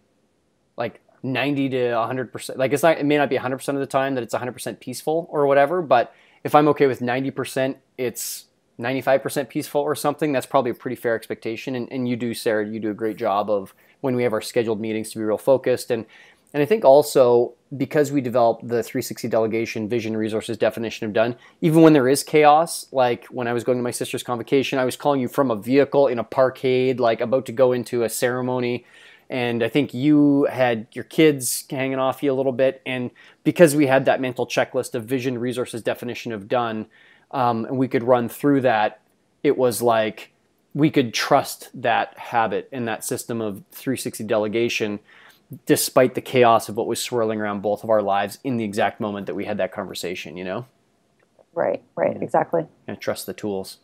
90 to 100%, like it may not be 100% of the time that it's 100% peaceful or whatever, but if I'm okay with 90%, it's 95% peaceful or something. That's probably a pretty fair expectation. And you do, Sarah, you do a great job of when we have our scheduled meetings to be real focused. And I think also because we developed the 360 delegation, vision, resources, definition of done, even when there is chaos, like when I was going to my sister's convocation, I was calling you from a vehicle in a parkade, like about to go into a ceremony. And I think you had your kids hanging off you a little bit. And because we had that mental checklist of vision, resources, definition of done, and we could run through that, it was like we could trust that habit and that system of 360 delegation despite the chaos of what was swirling around both of our lives in the exact moment that we had that conversation, Right, exactly. And trust the tools.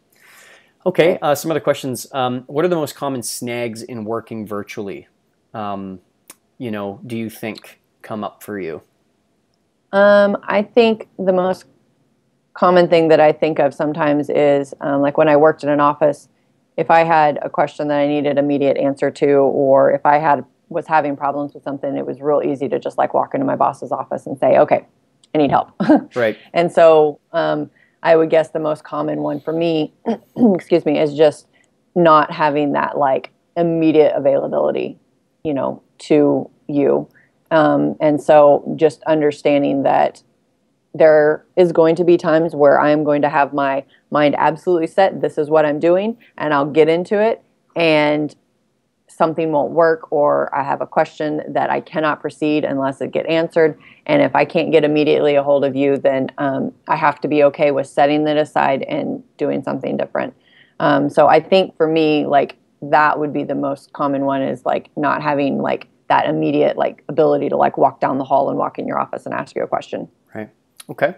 Okay, some other questions. What are the most common snags in working virtually? Do you think come up for you? I think the most common thing that I think of sometimes is like when I worked in an office, if I had a question that I needed immediate answer to, or if I was having problems with something, it was real easy to just like walk into my boss's office and say, okay, I need help. Right. And so I would guess the most common one for me, excuse me, is just not having that like immediate availability, to you. And so just understanding that there is going to be times where I'm going to have my mind absolutely set. This is what I'm doing, and I'll get into it, and something won't work, or I have a question that I cannot proceed unless it get answered. And if I can't get immediately a hold of you, then I have to be okay with setting it aside and doing something different. So I think for me, like that would be the most common one, is like not having like that immediate like ability to like walk down the hall and walk in your office and ask you a question. Right. Okay.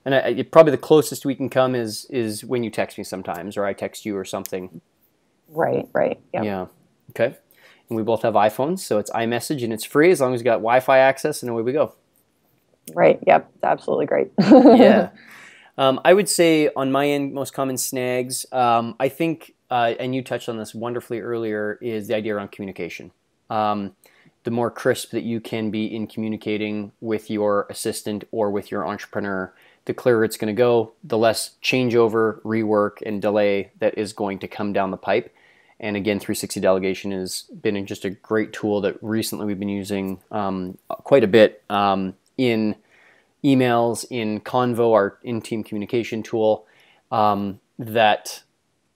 And probably the closest we can come is when you text me sometimes, or I text you or something. Right. Yep. Yeah. Okay. And we both have iPhones, so it's iMessage and it's free as long as you got Wi-Fi access, and away we go. Right. Yep. It's absolutely great. Yeah. I would say on my end, most common snags, I think, and you touched on this wonderfully earlier, is the idea around communication. The more crisp that you can be in communicating with your assistant or with your entrepreneur, the clearer it's going to go, the less changeover, rework, and delay that is going to come down the pipe. And again, 360 Delegation has been just a great tool that recently we've been using quite a bit in emails, in Convo, our in-team communication tool, that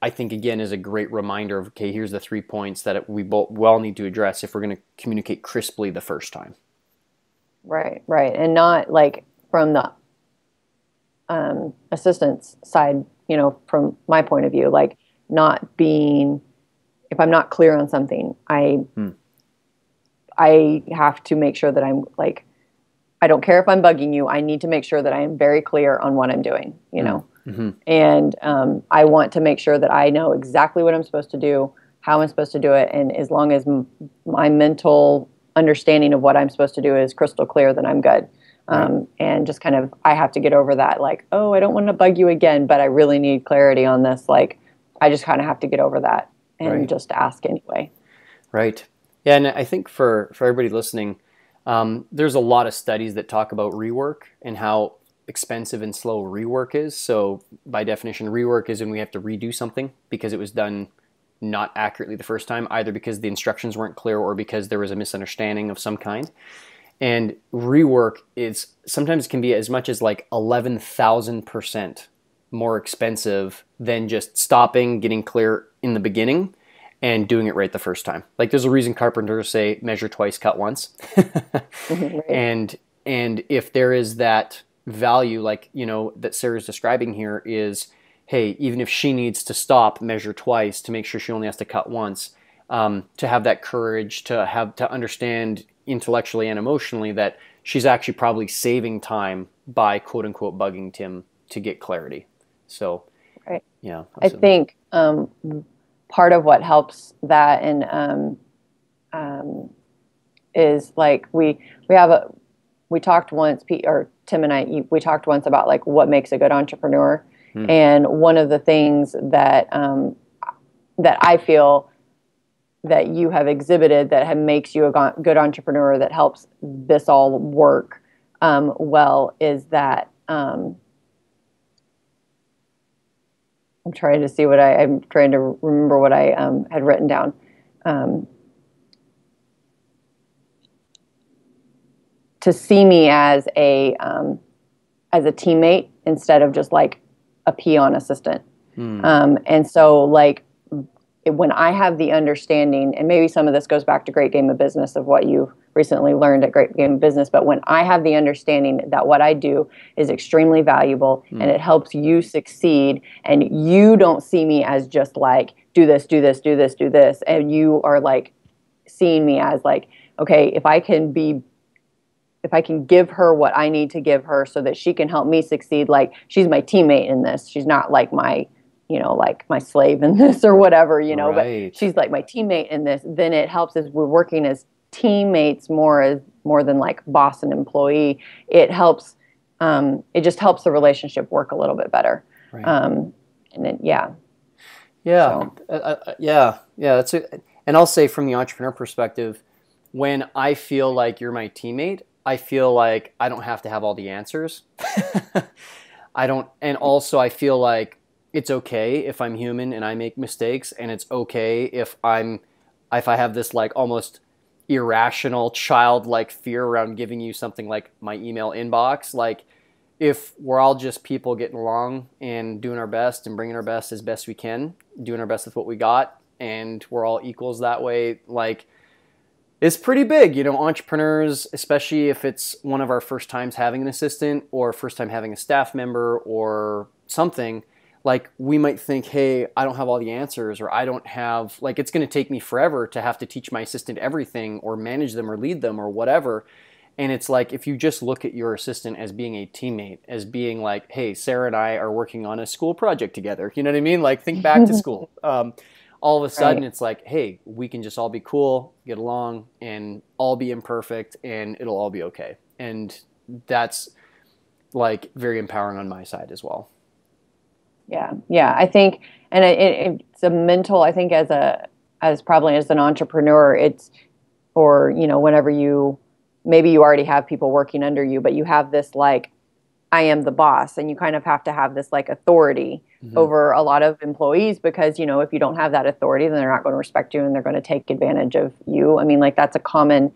I think, again, is a great reminder of, okay, here's the 3 points that we both well need to address if we're going to communicate crisply the first time. Right. And not like from the assistant's side, from my point of view, like not being, if I'm not clear on something, I have to make sure that I'm like, I don't care if I'm bugging you. I need to make sure that I am very clear on what I'm doing, Mm-hmm. And I want to make sure that I know exactly what I'm supposed to do, how I'm supposed to do it. And as long as my mental understanding of what I'm supposed to do is crystal clear, then I'm good. Right. And just kind of, I have to get over that, like, oh, I don't want to bug you again, but I really need clarity on this. Like, I just kind of have to get over that and just ask anyway. Right. Yeah, and I think for everybody listening, there's a lot of studies that talk about rework and how expensive and slow rework is. So by definition, rework is when we have to redo something because it was done not accurately the first time, either because the instructions weren't clear or because there was a misunderstanding of some kind. And rework is sometimes can be as much as like 11,000% more expensive than just stopping, getting clear in the beginning, and doing it right the first time. Like there's a reason carpenters say measure twice, cut once. Right. And if there is that value, like, that Sarah's describing here is, hey, even if she needs to stop, measure twice to make sure she only has to cut once, to have that courage, to understand intellectually and emotionally that she's actually probably saving time by quote unquote bugging Tim to get clarity. So, right. Yeah, I think part of what helps that is like we talked once, or Tim and I, we talked once about like what makes a good entrepreneur. And one of the things that that I feel that you have exhibited that makes you a good entrepreneur, that helps this all work well, is that I'm trying to see I'm trying to remember what I had written down. To see me as a teammate instead of just like a peon assistant. And so like when I have the understanding, and maybe some of this goes back to Great Game of Business of what you recently learned at Great Game of Business, but when I have the understanding that what I do is extremely valuable and it helps you succeed, and you don't see me as just like, do this, and you are like seeing me as like, okay, if I can give her what I need to give her so that she can help me succeed, like she's my teammate in this. She's not like my, like my slave in this or whatever, Right. but she's like my teammate in this. Then it helps as we're working as teammates more than like boss and employee. It helps, it just helps the relationship work a little bit better. Right. And then, yeah. Yeah. So. Yeah. That's it. And I'll say from the entrepreneur perspective, when I feel like you're my teammate, I feel like I don't have to have all the answers. And also I feel like it's okay if I'm human and I make mistakes, and it's okay if I have this like almost irrational childlike fear around giving you something like my email inbox. Like, if we're all just people getting along and doing our best and bringing our best as best we can, doing our best with what we got, and we're all equals that way, like, it's pretty big. Entrepreneurs, especially if it's one of our first times having an assistant or first time having a staff member or something, like, we might think, hey, I don't have all the answers, or I don't have, like, it's going to take me forever to have to teach my assistant everything or manage them or lead them or whatever. And it's like, if you just look at your assistant as being a teammate, as being like, hey, Sarah and I are working on a school project together. You know what I mean? Like, think back to school. All of a sudden, It's like, hey, we can just all be cool, get along, and all be imperfect, and it'll all be okay. And that's like very empowering on my side as well. Yeah. Yeah. I think, and it's a mental, I think as probably as an entrepreneur, or, whenever maybe you already have people working under you, but you have this like, I am the boss, and you kind of have to have this like authority over a lot of employees, because, if you don't have that authority, then they're not going to respect you and they're going to take advantage of you. I mean, like, that's a common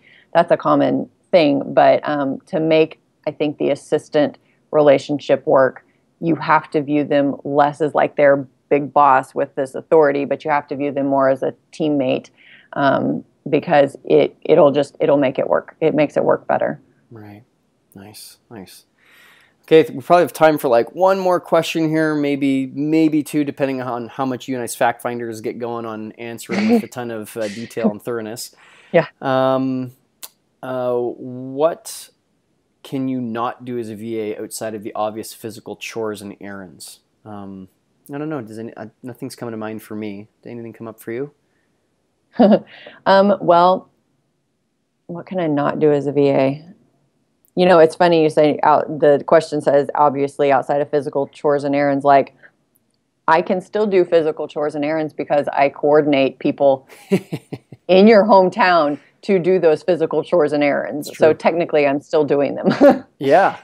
thing, but to make, I think, the assistant relationship work, you have to view them less as like their big boss with this authority, but you have to view them more as a teammate, because it'll make it work. It makes it work better. Right. Nice. Okay, we probably have time for like one more question here, maybe two, depending on how much you and I's fact finders get going on answering with a ton of detail and thoroughness. Yeah. What can you not do as a VA outside of the obvious physical chores and errands? I don't know. Nothing's coming to mind for me. Did anything come up for you? Well, what can I not do as a VA? It's funny you say the question says, obviously, outside of physical chores and errands. Like, I can still do physical chores and errands because I coordinate people in your hometown to do those physical chores and errands. So technically, I'm still doing them. Yeah.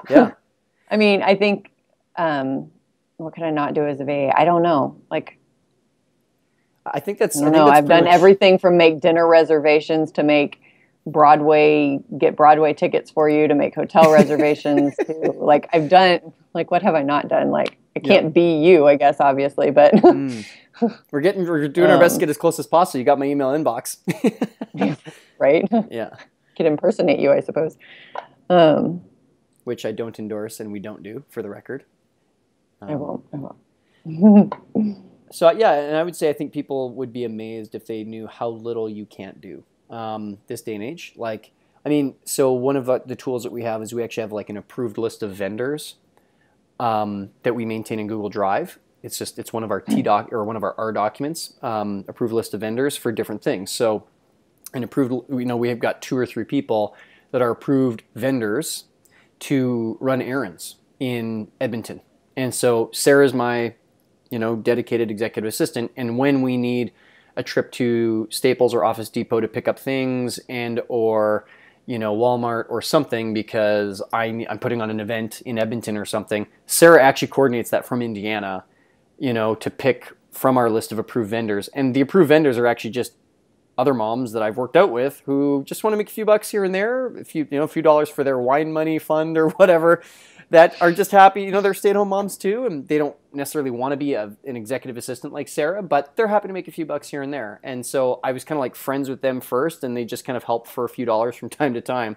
I mean, I think, what can I not do as a VA? I don't know. Like, I think that's. I've done everything from make dinner reservations to get Broadway tickets for you, to make hotel reservations to, like, I've done, like, what have I not done? Like, I can't be you, I guess, obviously, but we're doing our best to get as close as possible. You got my email inbox. Right? Yeah. Could impersonate you, I suppose. Which I don't endorse, and we don't do, for the record. I won't. So, yeah, and I would say I think people would be amazed if they knew how little you can't do this day and age. Like, I mean, so one of the tools that we have is we actually have like an approved list of vendors that we maintain in Google Drive. It's one of our one of our R documents, approved list of vendors for different things. So an approved, we have got 2 or 3 people that are approved vendors to run errands in Edmonton. And so Sarah's my, dedicated executive assistant. And when we need a trip to Staples or Office Depot to pick up things, or Walmart or something, because I'm putting on an event in Edmonton or something, Sarah actually coordinates that from Indiana, to pick from our list of approved vendors. And the approved vendors are actually just other moms that I've worked out with who just want to make a few bucks here and there, a few dollars for their wine money fund or whatever, that are just happy. They're stay-at-home moms too, and they don't necessarily want to be an executive assistant like Sarah, but they're happy to make a few bucks here and there. And so I was kind of like friends with them first, and they just kind of help for a few dollars from time to time.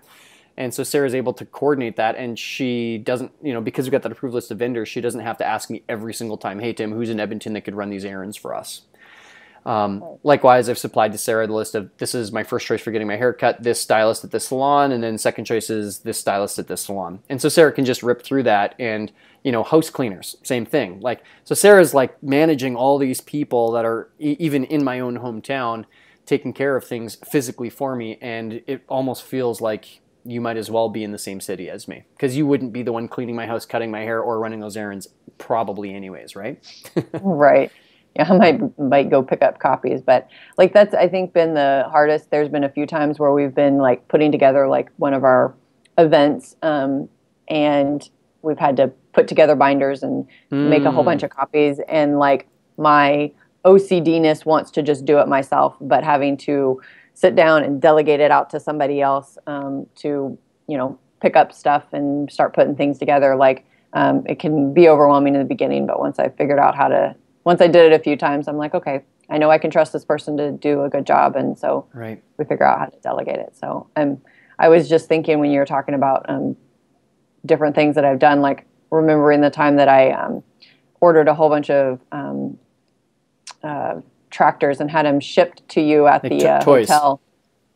And so Sarah's able to coordinate that, and she doesn't, because we've got that approved list of vendors, she doesn't have to ask me every single time, hey, Tim, who's in Edmonton that could run these errands for us? Likewise, I've supplied to Sarah the list of, this is my first choice for getting my hair cut, this stylist at this salon, and then second choice is this stylist at this salon. And so Sarah can just rip through that. And, house cleaners, same thing. Like, so Sarah's like managing all these people that are even in my own hometown, taking care of things physically for me. And it almost feels like you might as well be in the same city as me, because you wouldn't be the one cleaning my house, cutting my hair, or running those errands probably anyways, right? Right. Yeah, I might go pick up copies, but like that's, I think, been the hardest. There's been a few times where we've been like putting together like one of our events, and we've had to put together binders and make a whole bunch of copies. And like my OCD-ness wants to just do it myself, but having to sit down and delegate it out to somebody else to, pick up stuff and start putting things together. Like it can be overwhelming in the beginning, but once I did it a few times, I'm like, okay, I know I can trust this person to do a good job. And so we figure out how to delegate it. So I was just thinking when you were talking about different things that I've done, like remembering the time that I ordered a whole bunch of tractors and had them shipped to you at the hotel.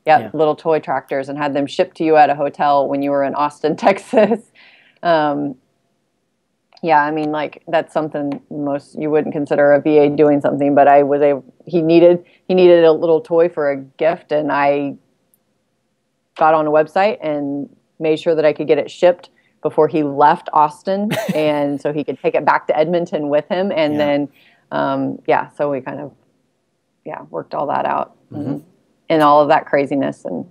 Yeah, little toy tractors, and had them shipped to you at a hotel when you were in Austin, Texas. Yeah, I mean, like that's something most you wouldn't consider a VA doing something, but he needed a little toy for a gift, and I got on a website and made sure that I could get it shipped before he left Austin, and so he could take it back to Edmonton with him, and then so we kind of worked all that out. And all of that craziness, and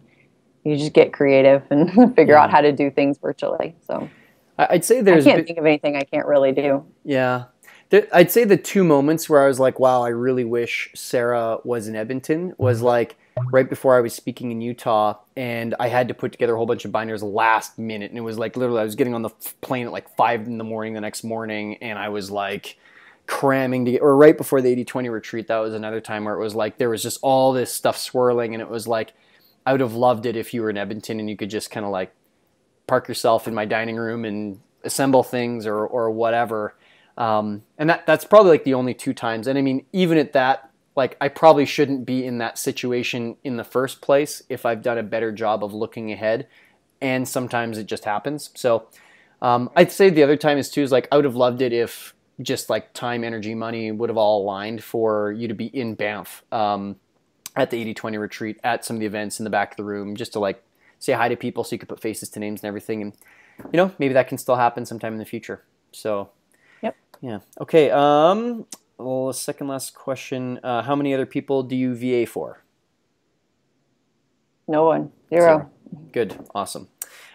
you just get creative and figure out how to do things virtually. So I'd say I can't think of anything I can't really do. Yeah. I'd say the two moments where I was like, wow, I really wish Sarah was in Edmonton was like right before I was speaking in Utah, and I had to put together a whole bunch of binders last minute. And it was like literally I was getting on the plane at like 5 in the morning the next morning, and I was like cramming to get, or right before the 80-20 retreat, that was another time where it was like there was just all this stuff swirling, and it was like I would have loved it if you were in Edmonton and you could just kind of like park yourself in my dining room and assemble things or whatever. And that's probably like the only 2 times. And I mean, even at that, like I probably shouldn't be in that situation in the first place if I've done a better job of looking ahead. And sometimes it just happens. So I'd say the other time is like I would have loved it if just like time, energy, money would have all aligned for you to be in Banff at the 80-20 retreat, at some of the events in the back of the room, just to like say hi to people so you could put faces to names and everything. And, maybe that can still happen sometime in the future. So, yeah. Okay. Well, second last question. How many other people do you VA for? No one. Zero. Good. Awesome.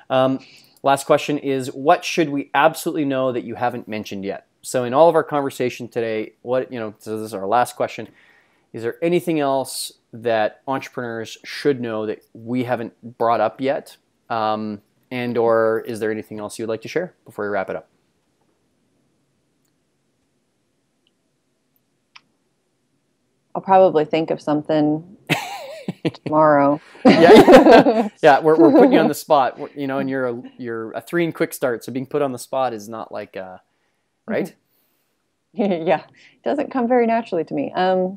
Last question is, what should we absolutely know that you haven't mentioned yet? So in all of our conversation today, so this is our last question. Is there anything else that entrepreneurs should know that we haven't brought up yet? And or is there anything else you'd like to share before we wrap it up? I'll probably think of something tomorrow. Yeah, we're putting you on the spot, and you're a 3 and quick start. So being put on the spot is not like, right? Yeah, it doesn't come very naturally to me. I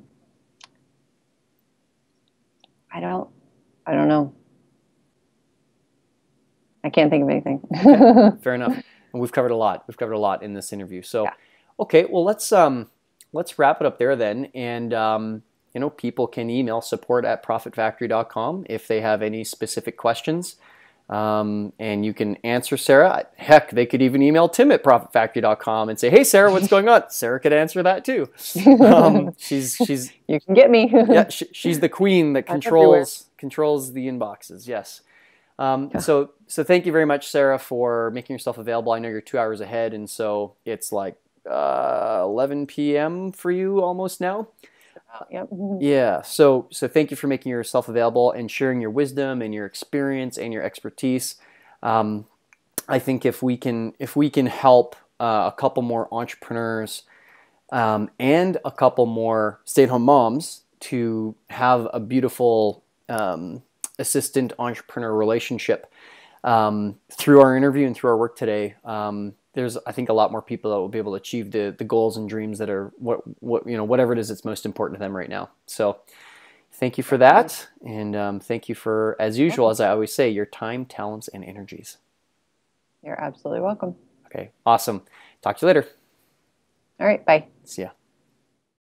don't know. I can't think of anything. Okay, fair enough. And we've covered a lot. We've covered a lot in this interview. So, okay, well let's wrap it up there then. And people can email support@profitfactory.com if they have any specific questions. And you can answer Sarah. Heck, they could even email Tim at profitfactory.com and say, hey, Sarah, what's going on? Sarah could answer that too. She's you can get me. Yeah, she's the queen that controls the inboxes. Yes. So thank you very much, Sarah, for making yourself available. I know you're 2 hours ahead, and so it's like 11 p.m. for you almost now. Yep. Yeah. So thank you for making yourself available and sharing your wisdom and your experience and your expertise. I think if we can help a couple more entrepreneurs and a couple more stay-at-home moms to have a beautiful assistant entrepreneur relationship through our interview and through our work today, there's, I think, a lot more people that will be able to achieve the goals and dreams that are whatever it is that's most important to them right now. So thank you for that. And thank you for, as usual, as I always say, your time, talents, and energies. You're absolutely welcome. Okay. Awesome. Talk to you later. All right. Bye. See ya.